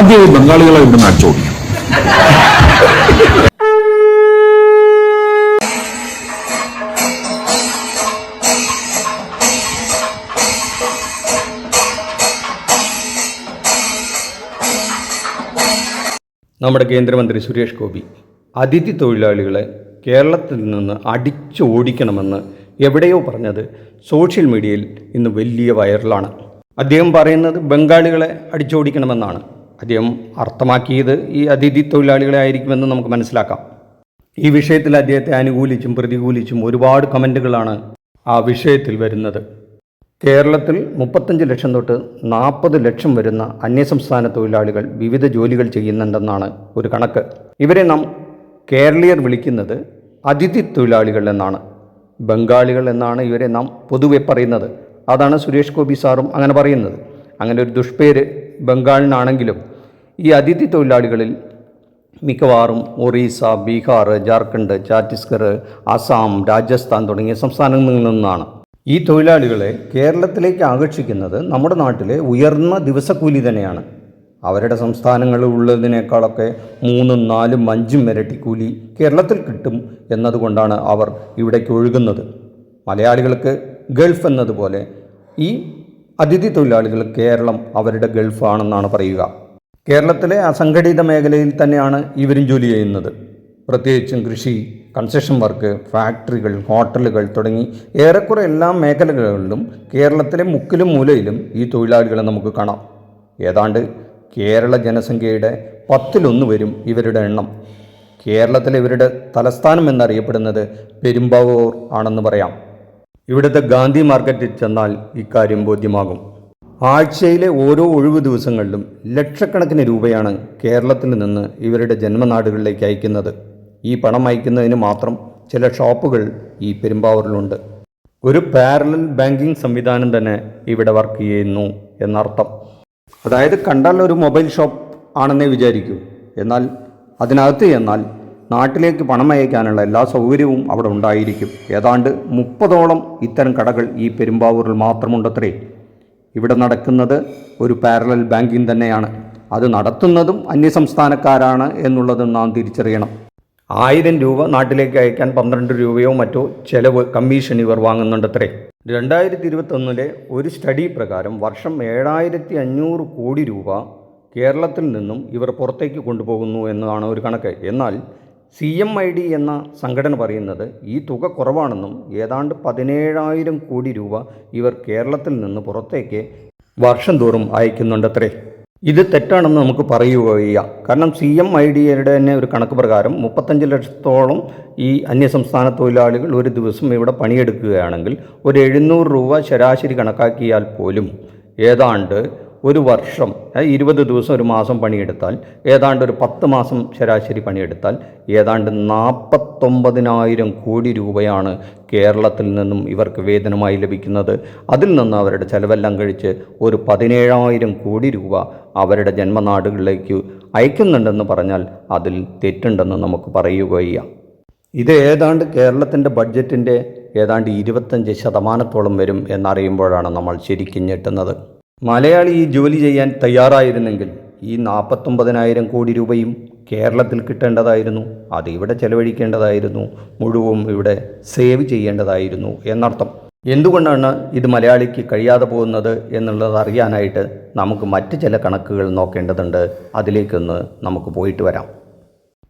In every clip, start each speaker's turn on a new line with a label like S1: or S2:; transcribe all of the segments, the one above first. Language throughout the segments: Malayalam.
S1: ആദ്യം ഈ ബംഗാളികളെ ഇവിടുന്ന് അടിച്ചോടിക്കും.
S2: നമ്മുടെ കേന്ദ്രമന്ത്രി സുരേഷ് ഗോപി അതിഥി തൊഴിലാളികളെ കേരളത്തിൽ നിന്ന് അടിച്ചോടിക്കണമെന്ന് എവിടെയോ പറഞ്ഞത് സോഷ്യൽ മീഡിയയിൽ ഇന്ന് വലിയ വൈറലാണ്. അദ്ദേഹം പറയുന്നത് ബംഗാളികളെ അടിച്ചോടിക്കണമെന്നാണ്. അദ്ദേഹം അർത്ഥമാക്കിയത് ഈ അതിഥി തൊഴിലാളികളെ ആയിരിക്കുമെന്ന് നമുക്ക് മനസ്സിലാക്കാം. ഈ വിഷയത്തിൽ അദ്ദേഹത്തെ അനുകൂലിച്ചും പ്രതികൂലിച്ചും ഒരുപാട് കമൻറ്റുകളാണ് ആ വിഷയത്തിൽ വരുന്നത്. കേരളത്തിൽ 35 ലക്ഷം തൊട്ട് 40 ലക്ഷം വരുന്ന അന്യസംസ്ഥാന തൊഴിലാളികൾ വിവിധ ജോലികൾ ചെയ്യുന്നുണ്ടെന്നാണ് ഒരു കണക്ക്. ഇവരെ നാം കേരളീയർ വിളിക്കുന്നത് അതിഥി തൊഴിലാളികൾ എന്നാണ്. ബംഗാളികൾ എന്നാണ് ഇവരെ നാം പൊതുവെ പറയുന്നത്. അതാണ് സുരേഷ് ഗോപി സാറും അങ്ങനെ പറയുന്നത്. അങ്ങനെ ഒരു ദുഷ്പേര് ബംഗാളിനാണെങ്കിലും ഈ അതിഥി തൊഴിലാളികളിൽ മിക്കവാറും ഒറീസ, ബീഹാർ, ജാർഖണ്ഡ്, ഛത്തീസ്ഗഡ്, ആസാം, രാജസ്ഥാൻ തുടങ്ങിയ സംസ്ഥാനങ്ങളിൽ നിന്നാണ്. ഈ തൊഴിലാളികളെ കേരളത്തിലേക്ക് ആകർഷിക്കുന്നത് നമ്മുടെ നാട്ടിലെ ഉയർന്ന ദിവസക്കൂലി തന്നെയാണ്. അവരുടെ സംസ്ഥാനങ്ങളിൽ ഉള്ളതിനേക്കാളൊക്കെ 3, 4, 5 ഇരട്ടി കൂലി കേരളത്തിൽ കിട്ടും എന്നതുകൊണ്ടാണ് അവർ ഇവിടേക്ക് ഒഴുകുന്നത്. മലയാളികൾക്ക് ഗൾഫ് എന്നതുപോലെ ഈ അതിഥി തൊഴിലാളികൾ കേരളം അവരുടെ ഗൾഫാണെന്നാണ് പറയുക. കേരളത്തിലെ അസംഘടിത മേഖലയിൽ തന്നെയാണ് ഇവരും ജോലി ചെയ്യുന്നത്. പ്രത്യേകിച്ചും കൃഷി, കൺസ്ട്രക്ഷൻ വർക്ക്, ഫാക്ടറികൾ, ഹോട്ടലുകൾ തുടങ്ങി ഏറെക്കുറെ എല്ലാ മേഖലകളിലും കേരളത്തിലെ മുക്കിലും മൂലയിലും ഈ തൊഴിലാളികളെ നമുക്ക് കാണാം. ഏതാണ്ട് കേരള ജനസംഖ്യയുടെ 10-1 വരും ഇവരുടെ എണ്ണം. കേരളത്തിലെ ഇവരുടെ തലസ്ഥാനം എന്നറിയപ്പെടുന്നത് പെരുമ്പാവൂർ ആണെന്ന് പറയാം. ഇവിടുത്തെ ഗാന്ധി മാർക്കറ്റിൽ ചെന്നാൽ ഇക്കാര്യം ബോധ്യമാകും. ആഴ്ചയിലെ ഓരോ ഒഴിവു ദിവസങ്ങളിലും ലക്ഷക്കണക്കിന് രൂപയാണ് കേരളത്തിൽ നിന്ന് ഇവരുടെ ജന്മനാടുകളിലേക്ക് അയക്കുന്നത്. ഈ പണം അയക്കുന്നതിന് മാത്രം ചില ഷോപ്പുകൾ ഈ പെരുമ്പാവൂരിലുണ്ട്. ഒരു പാരലൽ ബാങ്കിങ് സംവിധാനം തന്നെ ഇവിടെ വർക്ക് ചെയ്യുന്നു എന്നർത്ഥം. അതായത് കണ്ടാൽ ഒരു മൊബൈൽ ഷോപ്പ് ആണെന്നേ വിചാരിക്കൂ. എന്നാൽ അതിനകത്ത് ചെന്നാൽ നാട്ടിലേക്ക് പണം അയക്കാനുള്ള എല്ലാ സൗകര്യവും അവിടെ ഉണ്ടായിരിക്കും. ഏതാണ്ട് 30ഓളം ഇത്തരം കടകൾ ഈ പെരുമ്പാവൂരിൽ മാത്രമുണ്ടത്രേ. ഇവിടെ നടക്കുന്നത് ഒരു പാരലൽ ബാങ്കിങ് തന്നെയാണ്. അത് നടത്തുന്നതും അന്യസംസ്ഥാനക്കാരാണ് എന്നുള്ളത് നാം തിരിച്ചറിയണം. 1000 രൂപ നാട്ടിലേക്ക് അയക്കാൻ 12 രൂപയോ മറ്റോ ചെലവ് കമ്മീഷൻ ഇവർ വാങ്ങുന്നുണ്ടത്രേ. 2021 ഒരു സ്റ്റഡി പ്രകാരം വർഷം 7500 കോടി രൂപ കേരളത്തിൽ നിന്നും ഇവർ പുറത്തേക്ക് കൊണ്ടുപോകുന്നു എന്നതാണ് ഒരു കണക്ക്. എന്നാൽ CMID എന്ന സംഘടന പറയുന്നത് ഈ തുക കുറവാണെന്നും ഏതാണ്ട് 17,000 കോടി രൂപ ഇവർ കേരളത്തിൽ നിന്ന് പുറത്തേക്ക് വർഷം തോറും അയക്കുന്നുണ്ടത്രേ. ഇത് തെറ്റാണെന്ന് നമുക്ക് പറയുക വയ്യ. കാരണം CMIDയുടെ തന്നെ ഒരു കണക്ക് പ്രകാരം 35 ലക്ഷത്തോളം ഈ അന്യസംസ്ഥാന തൊഴിലാളികൾ ഒരു ദിവസം ഇവിടെ പണിയെടുക്കുകയാണെങ്കിൽ ഒരു 700 രൂപ ശരാശരി കണക്കാക്കിയാൽ പോലും ഏതാണ്ട് ഒരു വർഷം 20 ദിവസം ഒരു മാസം പണിയെടുത്താൽ ഏതാണ്ട് ഒരു 10 മാസം ശരാശരി പണിയെടുത്താൽ ഏതാണ്ട് 49,000 കോടി രൂപയാണ് കേരളത്തിൽ നിന്നും ഇവർക്ക് വേതനമായി ലഭിക്കുന്നത്. അതിൽ നിന്ന് അവരുടെ ചെലവെല്ലാം കഴിച്ച് ഒരു 17,000 കോടി രൂപ അവരുടെ ജന്മനാടുകളിലേക്ക് അയക്കുന്നുണ്ടെന്ന് പറഞ്ഞാൽ അതിൽ തെറ്റുണ്ടെന്ന് നമുക്ക് പറയുകയ്യ. ഇത് ഏതാണ്ട് കേരളത്തിൻ്റെ ബഡ്ജറ്റിൻ്റെ ഏതാണ്ട് 25% വരും എന്നറിയുമ്പോഴാണ് നമ്മൾ ശരിക്കും ഞെട്ടുന്നത്. മലയാളി ഈ ജോലി ചെയ്യാൻ തയ്യാറായിരുന്നെങ്കിൽ ഈ 49,000 കോടി രൂപയും കേരളത്തിൽ കിട്ടേണ്ടതായിരുന്നു. അത് ഇവിടെ ചെലവഴിക്കേണ്ടതായിരുന്നു. മുഴുവൻ ഇവിടെ സേവ് ചെയ്യേണ്ടതായിരുന്നു എന്നർത്ഥം. എന്തുകൊണ്ടാണ് ഇത് മലയാളിക്ക് കഴിയാതെ പോകുന്നത് എന്നുള്ളത് അറിയാനായിട്ട് നമുക്ക് മറ്റ് ചില കണക്കുകൾ നോക്കേണ്ടതുണ്ട്. അതിലേക്കൊന്ന് നമുക്ക് പോയിട്ട് വരാം.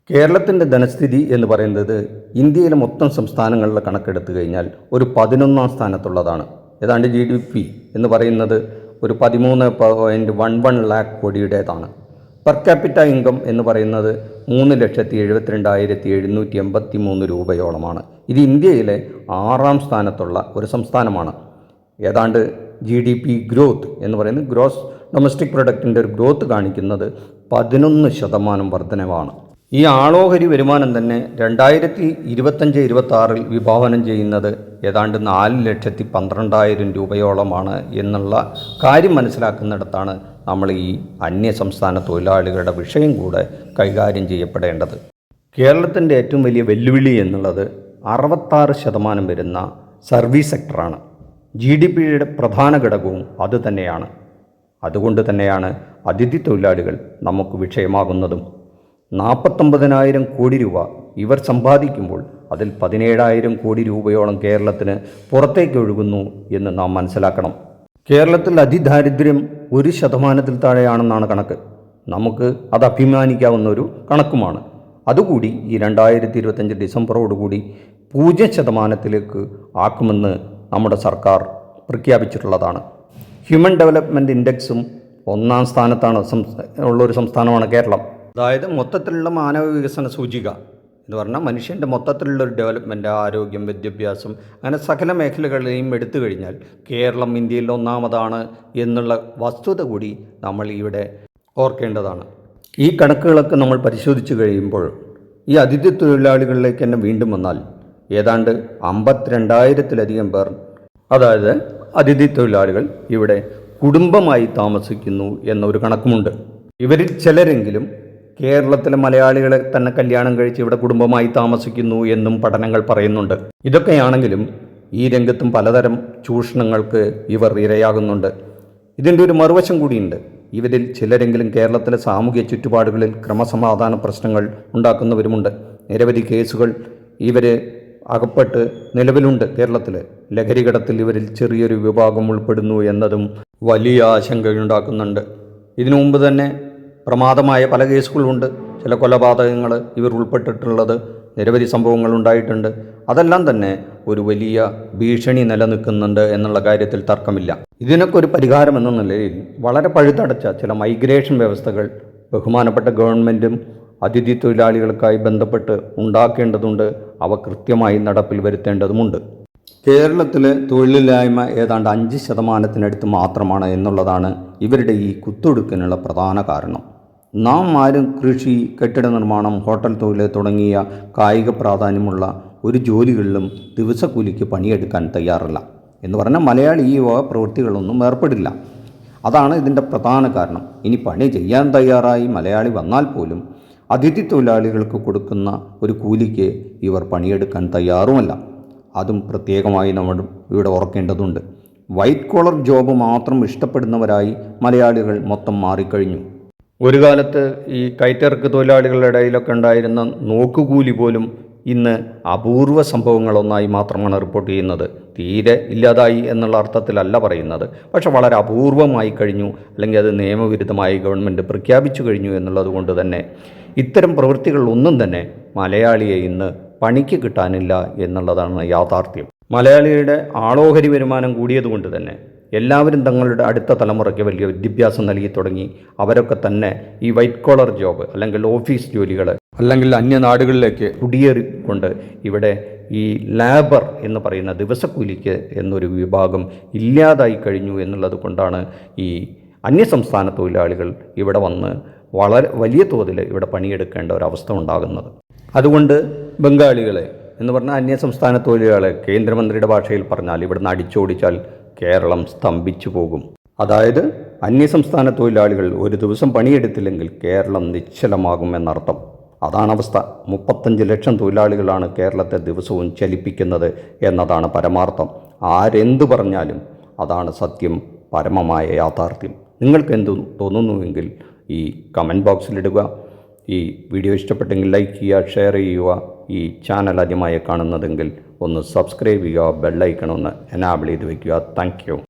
S2: കേരളത്തിൻ്റെ ധനസ്ഥിതി എന്ന് പറയുന്നത് ഇന്ത്യയിലെ മൊത്തം സംസ്ഥാനങ്ങളിലെ കണക്കെടുത്തു കഴിഞ്ഞാൽ ഒരു 11ാം സ്ഥാനത്തുള്ളതാണ്. ഏതാണ്ട് GDP എന്ന് പറയുന്നത് ഒരു 13.11 lakh കോടിയുടേതാണ്. പെർ ക്യാപിറ്റ ഇൻകം എന്ന് പറയുന്നത് 3,72,783 രൂപയോളമാണ്. ഇത് ഇന്ത്യയിലെ 6ാം സ്ഥാനത്തുള്ള ഒരു സംസ്ഥാനമാണ്. ഏതാണ്ട് GDP ഗ്രോത്ത് എന്ന് പറയുന്നത് ഗ്രോസ് ഡൊമസ്റ്റിക് പ്രൊഡക്റ്റിൻ്റെ ഒരു ഗ്രോത്ത് കാണിക്കുന്നത് 11% വർധനവാണ്. ഈ ആളോഹരി വരുമാനം തന്നെ 2025-26 വിഭാവനം ചെയ്യുന്നത് ഏതാണ്ട് 4,12,000 രൂപയോളമാണ് എന്നുള്ള കാര്യം മനസ്സിലാക്കുന്നിടത്താണ് നമ്മൾ ഈ അന്യസംസ്ഥാന തൊഴിലാളികളുടെ വിഷയം കൂടെ കൈകാര്യം ചെയ്യപ്പെടേണ്ടത്. കേരളത്തിൻ്റെ ഏറ്റവും വലിയ വെല്ലുവിളി എന്നുള്ളത് 66% വരുന്ന സർവീസ് സെക്ടറാണ്. GDPയുടെ പ്രധാന ഘടകവും അതുതന്നെയാണ്. അതുകൊണ്ട് തന്നെയാണ് അതിഥി തൊഴിലാളികൾ നമുക്ക് വിഷയമാകുന്നതും. 49,000 കോടി രൂപ ഇവർ സമ്പാദിക്കുമ്പോൾ അതിൽ 17,000 കോടി രൂപയോളം കേരളത്തിന് പുറത്തേക്ക് ഒഴുകുന്നു എന്ന് നാം മനസ്സിലാക്കണം. കേരളത്തിൽ അതിദാരിദ്ര്യം 1% താഴെയാണെന്നാണ് കണക്ക്. നമുക്ക് അത് അഭിമാനിക്കാവുന്ന ഒരു കണക്കുമാണ്. അതുകൂടി ഈ 2025 ഡിസംബറോടുകൂടി 0% ആക്കുമെന്ന് നമ്മുടെ സർക്കാർ പ്രഖ്യാപിച്ചിട്ടുള്ളതാണ്. ഹ്യൂമൻ ഡെവലപ്മെൻറ്റ് ഇൻഡെക്സും 1-ാം സ്ഥാനത്താണ് ഉള്ളൊരു സംസ്ഥാനമാണ് കേരളം. അതായത് മൊത്തത്തിലുള്ള മാനവ വികസന സൂചിക എന്ന് പറഞ്ഞാൽ മനുഷ്യൻ്റെ മൊത്തത്തിലുള്ളൊരു ഡെവലപ്മെൻറ്റ്, ആരോഗ്യം, വിദ്യാഭ്യാസം, അങ്ങനെ സകല മേഖലകളെയും എടുത്തു കഴിഞ്ഞാൽ കേരളം ഇന്ത്യയിൽ 1-ാമതാണ് എന്നുള്ള വസ്തുത കൂടി നമ്മൾ ഇവിടെ ഓർക്കേണ്ടതാണ്. ഈ കണക്കുകളൊക്കെ നമ്മൾ പരിശോധിച്ച് കഴിയുമ്പോൾ ഈ അതിഥി തൊഴിലാളികളിലേക്ക് തന്നെ വീണ്ടും വന്നാൽ ഏതാണ്ട് 52,000-ത്തിലധികം പേർ, അതായത് അതിഥി തൊഴിലാളികൾ ഇവിടെ കുടുംബമായി താമസിക്കുന്നു എന്നൊരു കണക്കുമുണ്ട്. ഇവരിൽ ചിലരെങ്കിലും കേരളത്തിലെ മലയാളികളെ തന്നെ കല്യാണം കഴിച്ച് ഇവിടെ കുടുംബമായി താമസിക്കുന്നു എന്നും പഠനങ്ങൾ പറയുന്നുണ്ട്. ഇതൊക്കെയാണെങ്കിലും ഈ രംഗത്തും പലതരം ചൂഷണങ്ങൾക്ക് ഇവർ ഇരയാകുന്നുണ്ട്. ഇതിൻ്റെ ഒരു മറുവശം കൂടിയുണ്ട്. ഇവരിൽ ചിലരെങ്കിലും കേരളത്തിലെ സാമൂഹിക ചുറ്റുപാടുകളിൽ ക്രമസമാധാന പ്രശ്നങ്ങൾ ഉണ്ടാക്കുന്നവരുമുണ്ട്. നിരവധി കേസുകൾ ഇവർ അകപ്പെട്ട് നിലവിലുണ്ട് കേരളത്തിൽ. ലഹരികടത്തിൽ ഇവരിൽ ചെറിയൊരു വിഭാഗം ഉൾപ്പെടുന്നു എന്നതും വലിയ ആശങ്കയുണ്ടാക്കുന്നുണ്ട്. ഇതിനു മുമ്പ് തന്നെ പ്രമാദമായ പല കേസുകളുണ്ട്. ചില കൊലപാതകങ്ങൾ ഇവർ ഉൾപ്പെട്ടിട്ടുള്ളത്, നിരവധി സംഭവങ്ങൾ ഉണ്ടായിട്ടുണ്ട്. അതെല്ലാം തന്നെ ഒരു വലിയ ഭീഷണി നിലനിൽക്കുന്നുണ്ട് എന്നുള്ള കാര്യത്തിൽ തർക്കമില്ല. ഇതിനൊക്കെ ഒരു പരിഹാരം എന്ന നിലയിൽ വളരെ പഴുതടച്ച ചില മൈഗ്രേഷൻ വ്യവസ്ഥകൾ ബഹുമാനപ്പെട്ട ഗവൺമെൻറ്റും അതിഥി തൊഴിലാളികൾക്കായി ബന്ധപ്പെട്ട് ഉണ്ടാക്കേണ്ടതുണ്ട്. അവ കൃത്യമായി നടപ്പിൽ വരുത്തേണ്ടതുമുണ്ട്. കേരളത്തിലെ തൊഴിലില്ലായ്മ ഏതാണ്ട് 5% മാത്രമാണ് എന്നുള്ളതാണ് ഇവരുടെ ഈ കുത്തൊടുക്കിനുള്ള പ്രധാന കാരണം. നാം ആരും കൃഷി, കെട്ടിട നിർമ്മാണം, ഹോട്ടൽ തൊഴിൽ തുടങ്ങിയ കായിക പ്രാധാന്യമുള്ള ഒരു ജോലികളിലും ദിവസക്കൂലിക്ക് പണിയെടുക്കാൻ തയ്യാറല്ല. എന്ന് പറഞ്ഞാൽ മലയാളി ഈ വക പ്രവൃത്തികളൊന്നും ഏർപ്പെടില്ല. അതാണ് ഇതിൻ്റെ പ്രധാന കാരണം. ഇനി പണി ചെയ്യാൻ തയ്യാറായി മലയാളി വന്നാൽ പോലും അതിഥി തൊഴിലാളികൾക്ക് കൊടുക്കുന്ന ഒരു കൂലിക്ക് ഇവർ പണിയെടുക്കാൻ തയ്യാറുമല്ല. അതും പ്രത്യേകമായി നമ്മൾ ഇവിടെ ഓർക്കേണ്ടതുണ്ട്. വൈറ്റ് കോളർ ജോബ് മാത്രം ഇഷ്ടപ്പെടുന്നവരായി മലയാളികൾ മൊത്തം മാറിക്കഴിഞ്ഞു. ഒരു കാലത്ത് ഈ കയറ്റിറക്ക് തൊഴിലാളികളുടെ ഇടയിലൊക്കെ ഉണ്ടായിരുന്ന നോക്കുകൂലി പോലും ഇന്ന് അപൂർവ സംഭവങ്ങളൊന്നായി മാത്രമാണ് റിപ്പോർട്ട് ചെയ്യുന്നത്. തീരെ ഇല്ലാതായി എന്നുള്ള അർത്ഥത്തിലല്ല പറയുന്നത്, പക്ഷെ വളരെ അപൂർവമായി കഴിഞ്ഞു, അല്ലെങ്കിൽ അത് നിയമവിരുദ്ധമായി ഗവൺമെൻറ് പ്രഖ്യാപിച്ചു കഴിഞ്ഞു എന്നുള്ളത് കൊണ്ട് തന്നെ ഇത്തരം പ്രവൃത്തികളിലൊന്നും തന്നെ മലയാളിയെ ഇന്ന് പണിക്ക് കിട്ടാനില്ല എന്നുള്ളതാണ് യാഥാർത്ഥ്യം. മലയാളിയുടെ ആളോഹരി വരുമാനം കൂടിയതുകൊണ്ട് തന്നെ എല്ലാവരും തങ്ങളുടെ അടുത്ത തലമുറയ്ക്ക് വലിയ വിദ്യാഭ്യാസം നൽകി തുടങ്ങി. അവരൊക്കെ തന്നെ ഈ വൈറ്റ് കോളർ ജോബ് അല്ലെങ്കിൽ ഓഫീസ് ജോലികൾ അല്ലെങ്കിൽ അന്യനാടുകളിലേക്ക് കുടിയേറിക്കൊണ്ട് ഇവിടെ ഈ ലേബർ എന്ന് പറയുന്ന ദിവസക്കൂലിക്ക് എന്നൊരു വിഭാഗം ഇല്ലാതായി കഴിഞ്ഞു എന്നുള്ളത് കൊണ്ടാണ് ഈ അന്യസംസ്ഥാന തൊഴിലാളികൾ ഇവിടെ വന്ന് വളരെ വലിയ തോതിൽ ഇവിടെ പണിയെടുക്കേണ്ട ഒരവസ്ഥ ഉണ്ടാകുന്നത്. അതുകൊണ്ട് ബംഗാളികളെ എന്ന് പറഞ്ഞാൽ അന്യസംസ്ഥാന തൊഴിലാളികളെ കേന്ദ്രമന്ത്രിയുടെ ഭാഷയിൽ പറഞ്ഞാൽ ഇവിടുന്ന് അടിച്ചോടിച്ചാൽ കേരളം സ്തംഭിച്ചു പോകും. അതായത് അന്യസംസ്ഥാന തൊഴിലാളികൾ ഒരു ദിവസം പണിയെടുത്തില്ലെങ്കിൽ കേരളം നിശ്ചലമാകും എന്നർത്ഥം. അതാണ് അവസ്ഥ. 35 ലക്ഷം തൊഴിലാളികളാണ് കേരളത്തെ ദിവസവും ചലിപ്പിക്കുന്നത് എന്നതാണ് പരമാർത്ഥം. ആരെന്തു പറഞ്ഞാലും അതാണ് സത്യം, പരമമായ യാഥാർത്ഥ്യം. നിങ്ങൾക്ക് എന്തു തോന്നുന്നുവെങ്കിൽ ഈ കമൻറ്റ് ബോക്സിലിടുക. ഈ വീഡിയോ ഇഷ്ടപ്പെട്ടെങ്കിൽ ലൈക്ക് ചെയ്യുക, ഷെയർ ചെയ്യുക. ഈ ചാനൽ ആദ്യമായി കാണുന്നതെങ്കിൽ ഒന്ന് സബ്സ്ക്രൈബ് ചെയ്യുക, ബെല്ലൈക്കൺ ഒന്ന് എനാബിൾ ചെയ്ത് വയ്ക്കുക. Thank you.